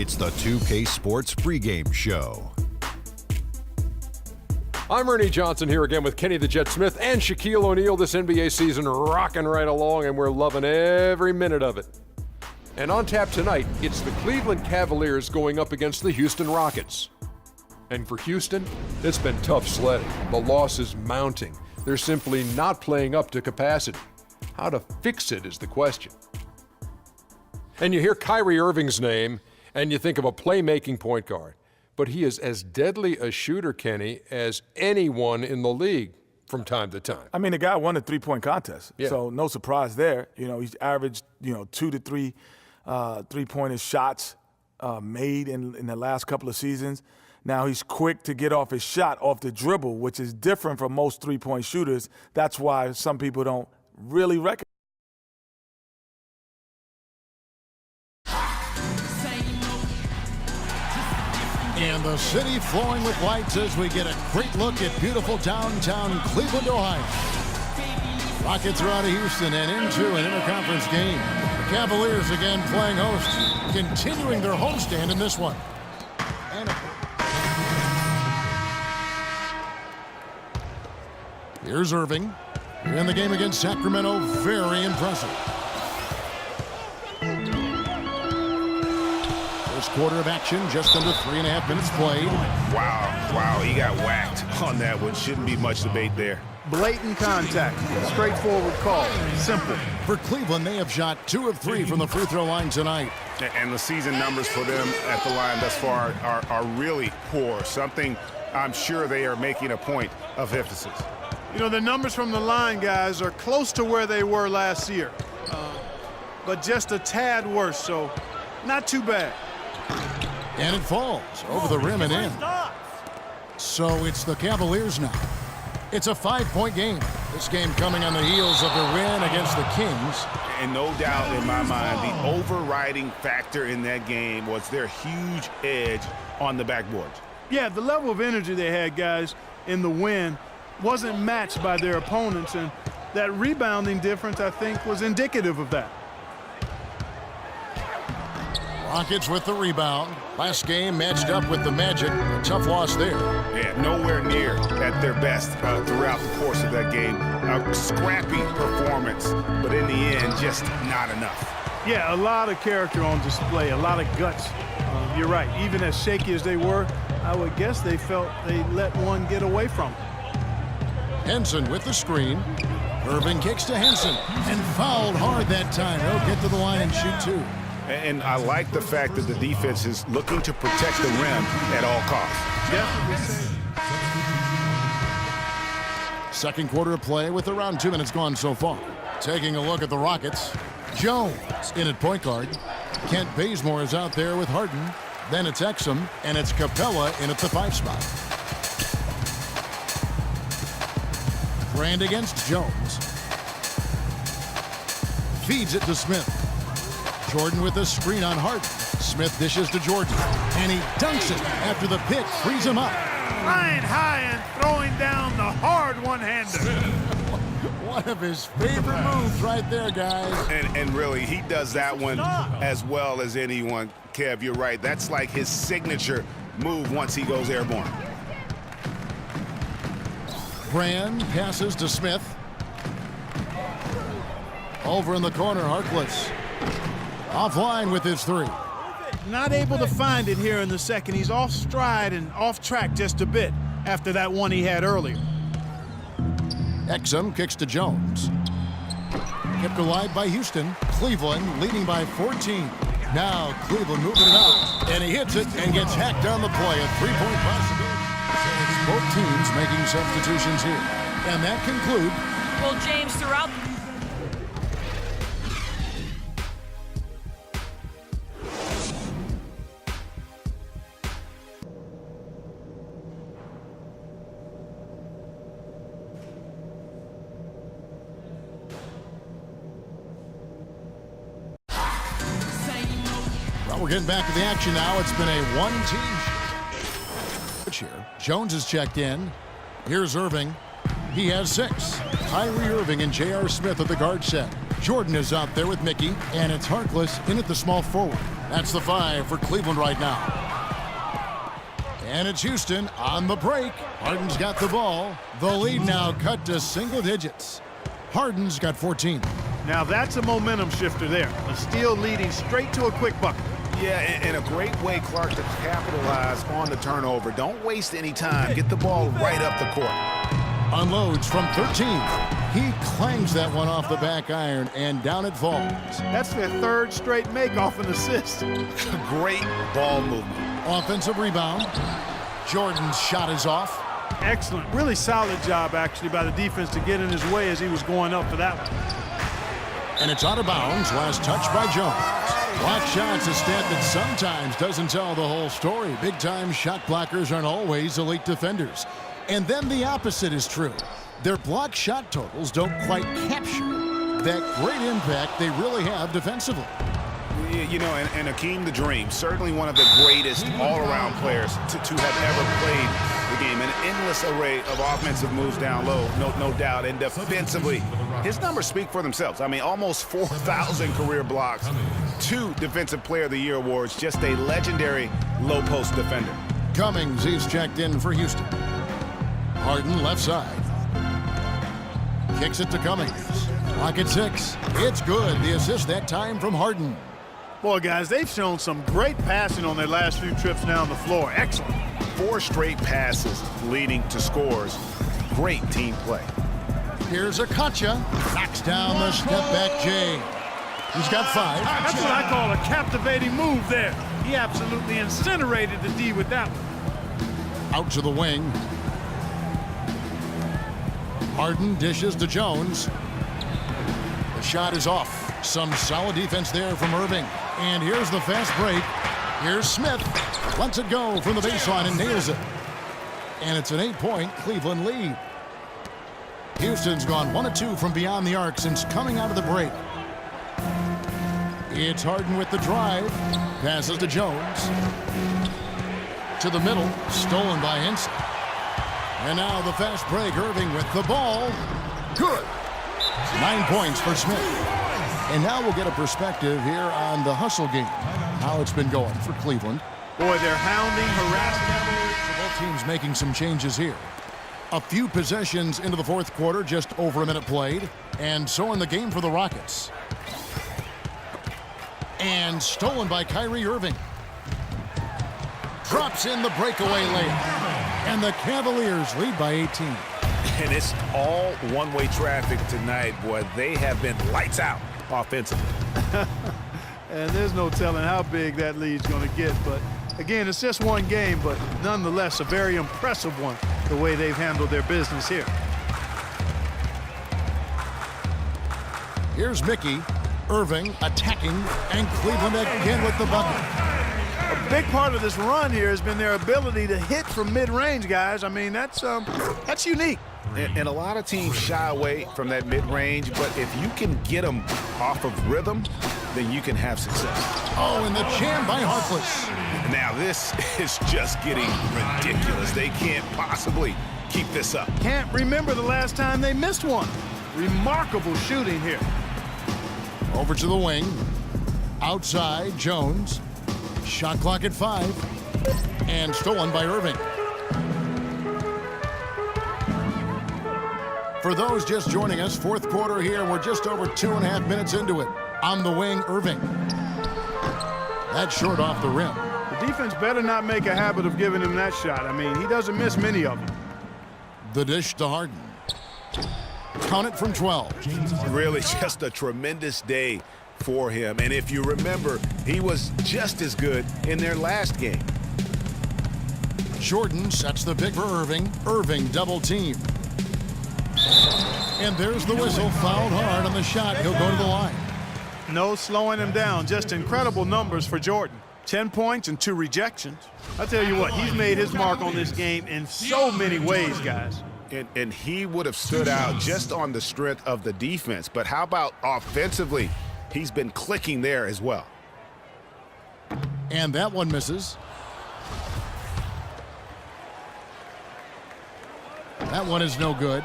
It's the 2K Sports pregame show. I'm Ernie Johnson here again with Kenny the Jet Smith and Shaquille O'Neal. This NBA season rocking right along, and we're loving every minute of it. And on tap tonight, it's the Cleveland Cavaliers going up against the Houston Rockets. And for Houston, it's been tough sledding. The loss is mounting. They're simply not playing up to capacity. How to fix it is the question. And you hear Kyrie Irving's name, and you think of a playmaking point guard. But he is as deadly a shooter, Kenny, as anyone in the league from time to time. I mean, the guy won the three-point contest, Yeah. so no surprise there. You know, he's averaged, 2 to 3 three-pointer shots made in the last couple of seasons. Now he's quick to get off his shot off the dribble, which is different from most three-point shooters. That's why some people don't really recognize. And the city flowing with lights as we get a great look at beautiful downtown Cleveland, Ohio. Rockets are out of Houston and into an interconference game. The Cavaliers again playing host, continuing their homestand in this one. Here's Irving. In the game against Sacramento, very impressive. First quarter of action, just under 3.5 minutes played. Wow, he got whacked on that one. Shouldn't be much debate there. Blatant contact. Straightforward call. Simple. For Cleveland, they have shot 2 of 3 from the free throw line tonight. And the season numbers for them at the line thus far are really poor. Something I'm sure they are making a point of emphasis. You know, the numbers from the line, guys, are close to where they were last year. But just a tad worse, so not too bad. And it falls over the rim and in. So it's the Cavaliers now. It's a 5-point game. This game coming on the heels of their win against the Kings. And no doubt in my mind, the overriding factor in that game was their huge edge on the backboard. Yeah, the level of energy they had, guys, in the win wasn't matched by their opponents, and that rebounding difference, I think, was indicative of that. Rockets with the rebound. Last game matched up with the Magic. A tough loss there. Yeah, nowhere near at their best throughout the course of that game. A scrappy performance, but in the end, just not enough. Yeah, a lot of character on display, a lot of guts. You're right. Even as shaky as they were, I would guess they felt they let one get away from them. Henson with the screen. Irving kicks to Henson and fouled hard that time. He'll get to the line and shoot 2. And I like the fact that the defense is looking to protect the rim at all costs. Second quarter of play with around 2 minutes gone so far. Taking a look at the Rockets. Jones in at point guard. Kent Bazemore is out there with Harden. Then it's Exum, and it's Capella in at the 5 spot. Brand against Jones. Feeds it to Smith. Jordan with a screen on Harden. Smith dishes to Jordan, and he dunks it after the pick frees him up. Flying high and throwing down the hard one-hander. One of his favorite moves right there, guys. And really, he does that one as well as anyone. Kev, you're right. That's like his signature move once he goes airborne. Brand passes to Smith. Over in the corner, Harkless. Offline with his 3. Not able to find it here in the second. He's off stride and off track just a bit after that one he had earlier. Exum kicks to Jones. Kept alive by Houston. Cleveland leading by 14. Now Cleveland moving it up. And he hits it and gets hacked on the play. A 3-point possibility. So it's both teams making substitutions here. And that concludes. Well, James, throughout Well, we're getting back to the action now. It's been a one-team here. Jones is checked in. Here's Irving. He has 6. Kyrie Irving and J.R. Smith at the guard set. Jordan is out there with Mickey, and it's Harkless in at the small forward. That's the 5 for Cleveland right now. And it's Houston on the break. Harden's got the ball. The lead now cut to single digits. Harden's got 14. Now that's a momentum shifter there. A steal leading straight to a quick bucket. Yeah, and a great way, Clark, to capitalize on the turnover. Don't waste any time. Get the ball right up the court. Unloads from 13. He clangs that one off the back iron, and down it falls. That's their third straight make off an assist. Great ball movement. Offensive rebound. Jordan's shot is off. Excellent. Really solid job, actually, by the defense to get in his way as he was going up for that one. And it's out of bounds. Last touch by Jones. Block shots, a stat that sometimes doesn't tell the whole story. Big-time shot blockers aren't always elite defenders. And then the opposite is true. Their block shot totals don't quite capture that great impact they really have defensively. You know, and Akeem the Dream, certainly one of the greatest all-around players to have ever played the game. An endless array of offensive moves down low, no doubt. And defensively, his numbers speak for themselves. I mean, almost 4,000 career blocks, 2 Defensive Player of the Year awards, just a legendary low-post defender. Cummings is checked in for Houston. Harden left side. Kicks it to Cummings. Clock at 6. It's good. The assist that time from Harden. Boy, guys, they've shown some great passing on their last few trips down the floor. Excellent. 4 straight passes leading to scores. Great team play. Here's Akacha. Knocks down the step-back J. He's got 5. That's what I call a captivating move there. He absolutely incinerated the D with that one. Out to the wing. Harden dishes to Jones. The shot is off. Some solid defense there from Irving. And here's the fast break. Here's Smith. Lets it go from the baseline and nails it. And it's an 8-point Cleveland lead. Houston's gone 1 of 2 from beyond the arc since coming out of the break. It's Harden with the drive. Passes to Jones. To the middle. Stolen by Henson. And now the fast break. Irving with the ball. Good. 9 points for Smith. And now we'll get a perspective here on the hustle game. How it's been going for Cleveland. Boy, they're hounding, harassing. Both teams making some changes here. A few possessions into the fourth quarter, just over a minute played. And so in the game for the Rockets. And stolen by Kyrie Irving. Drops in the breakaway layup. And the Cavaliers lead by 18. And it's all one-way traffic tonight, boy. They have been lights out offensively. And there's no telling how big that lead's going to get. But, again, it's just one game, but nonetheless a very impressive one, the way they've handled their business here. Here's Mickey. Irving attacking, and Cleveland again with the bucket. A big part of this run here has been their ability to hit from mid-range, guys. I mean, that's unique. And a lot of teams shy away from that mid-range, but if you can get them off of rhythm, then you can have success. Oh, and the jam by Harkless. Now this is just getting ridiculous. They can't possibly keep this up. Can't remember the last time they missed one. Remarkable shooting here. Over to the wing. Outside, Jones. Shot clock at 5. And stolen by Irving. For those just joining us, fourth quarter here. We're just over 2.5 minutes into it. On the wing, Irving. That's short off the rim. The defense better not make a habit of giving him that shot. I mean, he doesn't miss many of them. The dish to Harden. Count it from 12. Really just a tremendous day for him. And if you remember, he was just as good in their last game. Jordan sets the pick for Irving. Irving double team. And there's the whistle. Fouled hard on the shot. He'll go to the line. No slowing him down. Just incredible numbers for Jordan. 10 points and 2 rejections. I tell you what, he's made his mark on this game in so many ways, guys. And he would have stood out just on the strength of the defense. But how about offensively? He's been clicking there as well. And that one misses. That one is no good.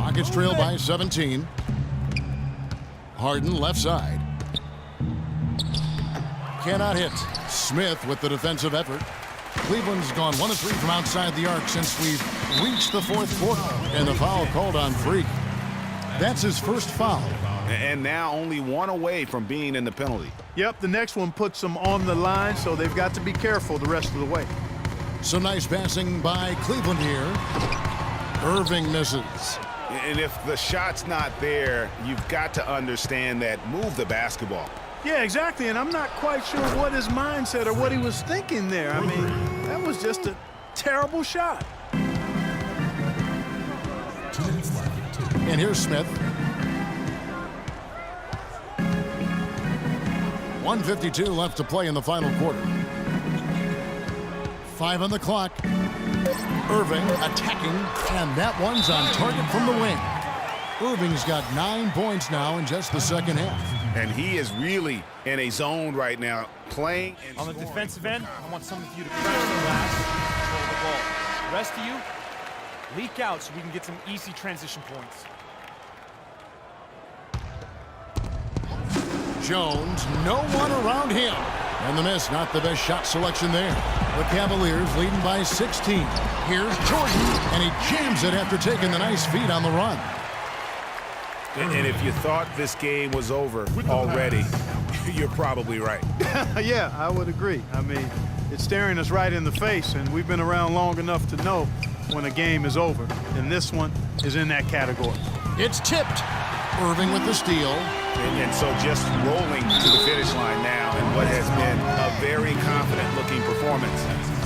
Rockets trail by 17. Harden left side. cannot hit. Smith with the defensive effort. Cleveland's gone 1 of 3 from outside the arc since we've reached the fourth quarter. And the foul called on Freak. That's his first foul. And now only 1 away from being in the penalty. Yep, the next one puts them on the line, so they've got to be careful the rest of the way. Some nice passing by Cleveland here. Irving misses. And if the shot's not there, you've got to understand that. Move the basketball. Yeah, exactly, and I'm not quite sure what his mindset or what he was thinking there. I mean, that was just a terrible shot. And here's Smith. 1:52 left to play in the final quarter. 5 on the clock. Irving attacking, and that one's on target from the wing. Irving's got 9 points now in just the second half. And he is really in a zone right now, playing and On the scoring. defensive end, I want some of you to press the glass and control the ball. The rest of you, leak out so we can get some easy transition points. Jones, no one around him. And the miss, not the best shot selection there. The Cavaliers leading by 16. Here's Jordan, and he jams it after taking the nice feed on the run. And if you thought this game was over already, you're probably right. Yeah, I would agree. I mean, it's staring us right in the face, and we've been around long enough to know when a game is over, and this one is in that category. It's tipped. Irving with the steal. And so just rolling to the finish line now in what has been a very confident-looking performance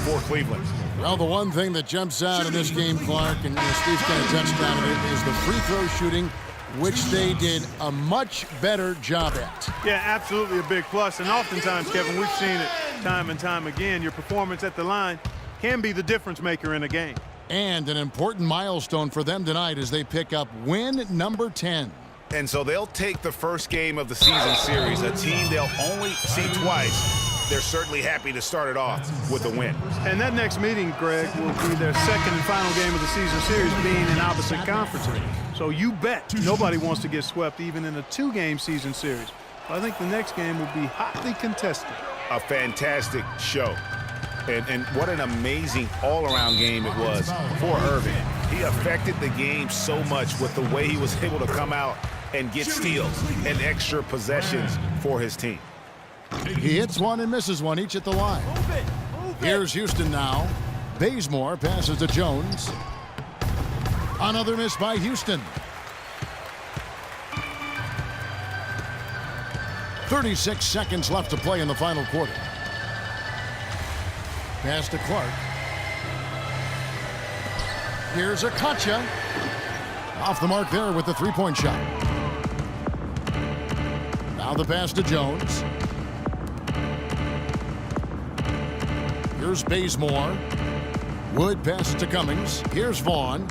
for Cleveland. Well, the one thing that jumps out in this game, Clark, and Steve's kind of touched on it, is the free throw shooting, which they did a much better job at. Yeah, absolutely a big plus. And oftentimes, Kevin, we've seen it time and time again. Your performance at the line can be the difference maker in a game. And an important milestone for them tonight as they pick up win number 10. And so they'll take the first game of the season series, a team they'll only see twice. They're certainly happy to start it off with a win. And that next meeting, Greg, will be their second and final game of the season series, being in opposite conferences. So you bet nobody wants to get swept even in a 2-game season series. I think the next game will be hotly contested. A fantastic show. And what an amazing all-around game it was for Irving. He affected the game so much with the way he was able to come out and get steals and extra possessions for his team. He hits one and misses one, each at the line. Here's Houston now. Bazemore passes to Jones. Another miss by Houston. 36 seconds left to play in the final quarter. Pass to Clark. Here's Akacha. Off the mark there with the three-point shot. Now the pass to Jones. Here's Bazemore. Wood passes to Cummings. Here's Vaughn.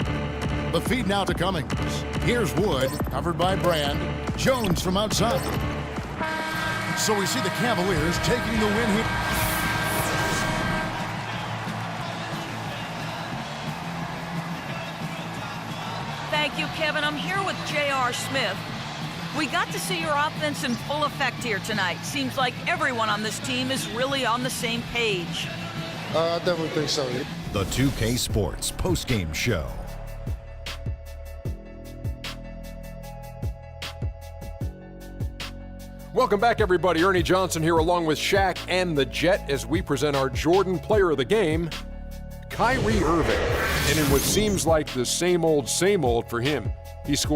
The feed now to Cummings. Here's Wood, covered by Brand. Jones from outside. So we see the Cavaliers taking the win here. Thank you, Kevin. I'm here with J.R. Smith. We got to see your offense in full effect here tonight. Seems like everyone on this team is really on the same page. I definitely think so. The 2K Sports postgame show. Welcome back, everybody. Ernie Johnson here along with Shaq and the Jet as we present our Jordan Player of the Game, Kyrie Irving. And in what seems like the same old for him, he scored